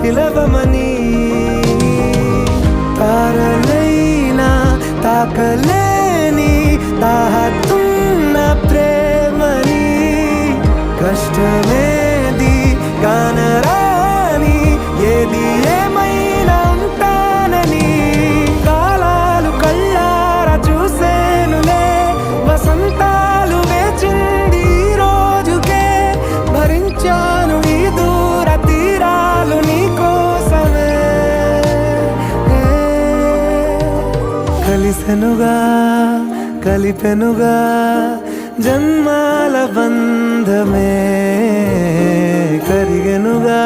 పిలవమని తారలైనా తాకలేని తాహతున్న ప్రేమని కష్టమేది కానరాని ఏది ఏమైనా ఉంటానని కాలాలు కళ్ళారా చూసేనులే వసంతాలు వేచింది ఈ రోజుకే భరించాను ఈ దూర తీరాలు నీ కోసమే కలిసెనుగా కలిపెనుగా జన్మాల బంధమే కరిగెనుగా